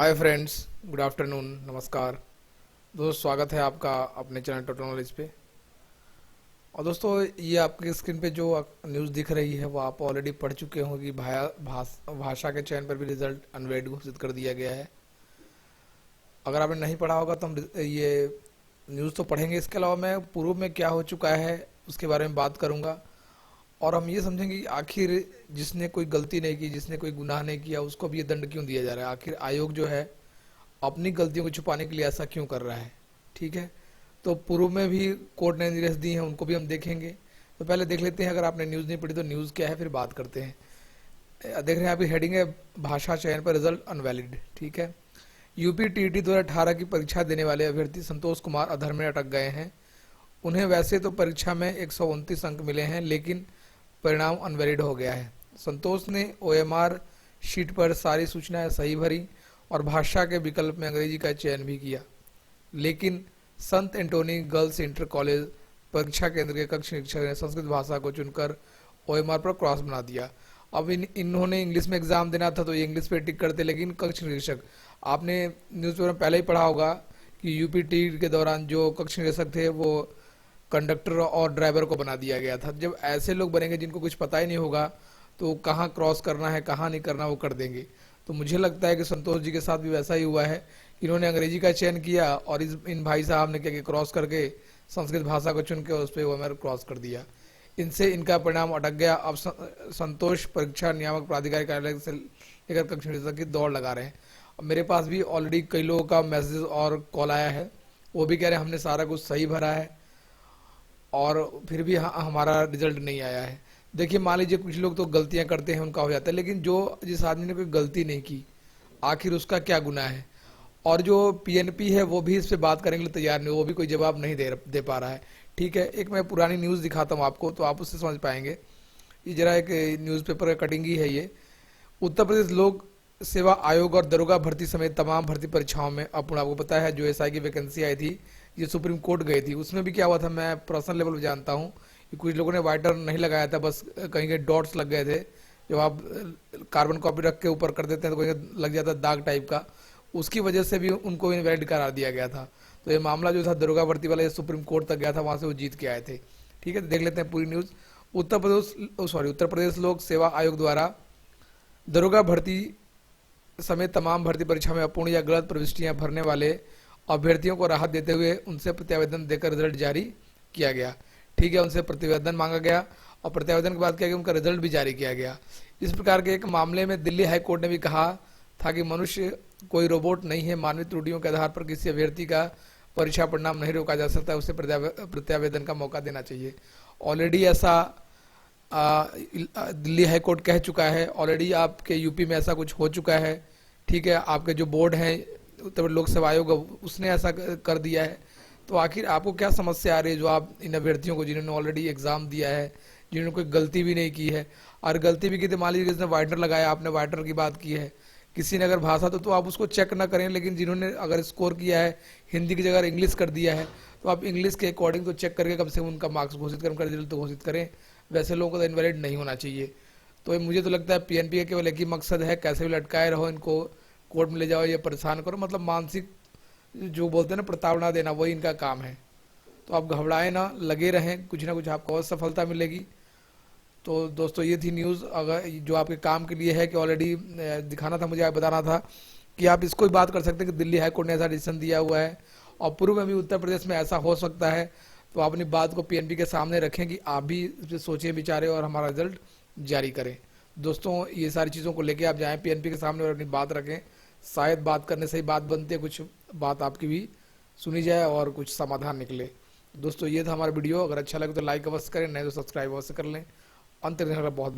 Hi friends, good afternoon, नमस्कार दोस्तों। स्वागत है आपका अपने चैनल टोटल नॉलेज पे। और दोस्तों, ये आपके स्क्रीन पे जो न्यूज़ दिख रही है वो आप ऑलरेडी पढ़ चुके होंगे कि भाषा के चयन पर भी रिजल्ट अनवैलिड घोषित कर दिया गया है। अगर आपने नहीं पढ़ा होगा तो हम ये न्यूज़ तो पढ़ेंगे। इसके अलावा मैं पूर्व में क्या हो चुका है उसके बारे में बात करूँगा, और हम ये समझेंगे कि आखिर जिसने कोई गलती नहीं की, जिसने कोई गुनाह नहीं किया, उसको भी ये दंड क्यों दिया जा रहा है। आखिर आयोग जो है अपनी गलतियों को छुपाने के लिए ऐसा क्यों कर रहा है। ठीक है, तो पूर्व में भी कोर्ट ने निर्देश दिए हैं, उनको भी हम देखेंगे। तो पहले देख लेते हैं, अगर आपने न्यूज़ नहीं पढ़ी तो न्यूज़ क्या है, फिर बात करते हैं। देख रहे हैं अभी हेडिंग है भाषा चयन पर रिजल्ट अनवैलिड। ठीक है, यूपी टीईटी 2018 की परीक्षा देने वाले अभ्यर्थी संतोष कुमार अधर में अटक गए हैं। उन्हें वैसे तो परीक्षा में 129 अंक मिले हैं, लेकिन परिणाम अनवैलिड हो गया है। संतोष ने ओएमआर शीट पर सारी सूचनाएं सही भरी और भाषा के विकल्प में अंग्रेजी का चयन भी किया, लेकिन संत एंटोनी गर्ल्स इंटर कॉलेज परीक्षा केंद्र के कक्ष निरीक्षक ने संस्कृत भाषा को चुनकर ओएमआर पर क्रॉस बना दिया। अब इन्होंने इंग्लिश में एग्जाम देना था तो ये इंग्लिश पे टिक करते, लेकिन कक्ष निरीक्षक, आपने न्यूज़पेपर में पहले ही पढ़ा होगा कि यूपी टी के दौरान जो कक्ष निरीक्षक थे वो कंडक्टर और ड्राइवर को बना दिया गया था। जब ऐसे लोग बनेंगे जिनको कुछ पता ही नहीं होगा तो कहाँ क्रॉस करना है कहाँ नहीं करना वो कर देंगे। तो मुझे लगता है कि संतोष जी के साथ भी वैसा ही हुआ है। इन्होंने अंग्रेजी का चयन किया और इन भाई साहब ने क्या किया, क्रॉस करके संस्कृत भाषा को चुन के उस पर वो मेरे क्रॉस कर दिया। इनसे इनका परिणाम अटक गया। अब संतोष परीक्षा नियामक प्राधिकारी कार्यालय से लेकर कक्ष निरीक्षक की दौड़ लगा रहे हैं। अब मेरे पास भी ऑलरेडी कई लोगों का मैसेज और कॉल आया है, वो भी कह रहे हैं हमने सारा कुछ सही भरा है और फिर भी हमारा रिजल्ट नहीं आया है। देखिए, मान लीजिए कुछ लोग तो गलतियां करते हैं, उनका हो जाता है, लेकिन जो जिस आदमी ने कोई गलती नहीं की आखिर उसका क्या गुनाह है। और जो पीएनपी है वो भी इस पे बात करने के लिए तैयार नहीं, वो भी कोई जवाब नहीं दे पा रहा है। ठीक है, एक मैं पुरानी न्यूज़ दिखाता हूँ आपको तो आप उससे समझ पाएंगे। ये जरा एक न्यूज़पेपर का कटिंग ही है ये। उत्तर प्रदेश लोक सेवा आयोग और दरोगा भर्ती समेत तमाम भर्ती परीक्षाओं में, अब आपको पता है जो एसआई की वैकेंसी आई थी ये सुप्रीम कोर्ट गई थी, उसमें भी क्या हुआ था मैं पर्सनल लेवल पर जानता हूँ कि कुछ लोगों ने वाइटर नहीं लगाया था, बस कहीं के डॉट्स लग गए थे। जब आप कार्बन कॉपी रख के ऊपर कर देते हैं तो कहीं लग जाता है दाग टाइप का, उसकी वजह से भी उनको इनवैलिड करार दिया गया था। तो ये मामला जो था दरोगा भर्ती वाला, ये सुप्रीम कोर्ट तक गया था, वहाँ से वो जीत के आए थे। ठीक है, तो देख लेते हैं पूरी न्यूज़। उत्तर प्रदेश लोक सेवा आयोग द्वारा दरोगा भर्ती समेत तमाम भर्ती परीक्षा में अपूर्ण या गलत प्रविष्टियां भरने वाले अभ्यर्थियों को राहत देते हुए उनसे प्रत्यावेदन देकर रिजल्ट जारी किया गया। ठीक है, उनसे प्रतिवेदन मांगा गया और प्रत्यावेदन के बाद क्या कि उनका रिजल्ट भी जारी किया गया। इस प्रकार के एक मामले में दिल्ली हाई कोर्ट ने भी कहा था कि मनुष्य कोई रोबोट नहीं है, मानवीय त्रुटियों के आधार पर किसी अभ्यर्थी का परीक्षा परिणाम नहीं रोका जा सकता, उसे प्रत्यावेदन का मौका देना चाहिए। ऑलरेडी ऐसा दिल्ली हाई कोर्ट कह चुका है, ऑलरेडी आपके यूपी में ऐसा कुछ हो चुका है। ठीक है, आपके जो बोर्ड है उत्तर प्रदेश लोक सेवा आयोग उसने ऐसा कर दिया है। तो आखिर आपको क्या समस्या आ रही है जो आप इन अभ्यर्थियों को जिन्होंने ऑलरेडी एग्जाम दिया है, जिन्होंने कोई गलती भी नहीं की है, और गलती भी की तो मान लीजिए किसने वाइटर लगाया, आपने वाइटर की बात की है, किसी ने अगर भाषा तो आप उसको चेक ना करें, लेकिन जिन्होंने अगर स्कोर किया है हिंदी की जगह इंग्लिश कर दिया है तो आप इंग्लिश के अकॉर्डिंग तो चेक करके कम से कम उनका मार्क्स घोषित करें, उनका रिजल्ट तो घोषित करें। वैसे लोगों को तो इनवैलिड नहीं होना चाहिए। तो मुझे तो लगता है पीएनपी का केवल एक ही मकसद है, कैसे भी लटकाए रहो इनको, कोर्ट में ले जाओ या परेशान करो, मतलब मानसिक जो बोलते हैं ना प्रताड़ना देना, वही इनका काम है। तो आप घबराएं ना, लगे रहें, कुछ ना कुछ आपको और सफलता मिलेगी। तो दोस्तों, ये थी न्यूज़ अगर जो आपके काम के लिए है कि ऑलरेडी दिखाना था मुझे, बताना था कि आप इसको भी बात कर सकते हैं कि दिल्ली हाई कोर्ट ने ऐसा डिसीजन दिया हुआ है और पूर्व में भी उत्तर प्रदेश में ऐसा हो सकता है। तो आप अपनी बात को पीएनपी के सामने रखें कि आप भी सोचें विचारें और हमारा रिजल्ट जारी करें। दोस्तों, ये सारी चीज़ों को लेके आप जाएं पीएनपी के सामने और अपनी बात रखें, शायद बात करने से ही बात बनती है, कुछ बात आपकी भी सुनी जाए और कुछ समाधान निकले। दोस्तों, ये था हमारा वीडियो। अगर अच्छा लगे तो लाइक अवश्य करें, नहीं तो सब्सक्राइब अवश्य कर लें। अंत में बहुत बहुत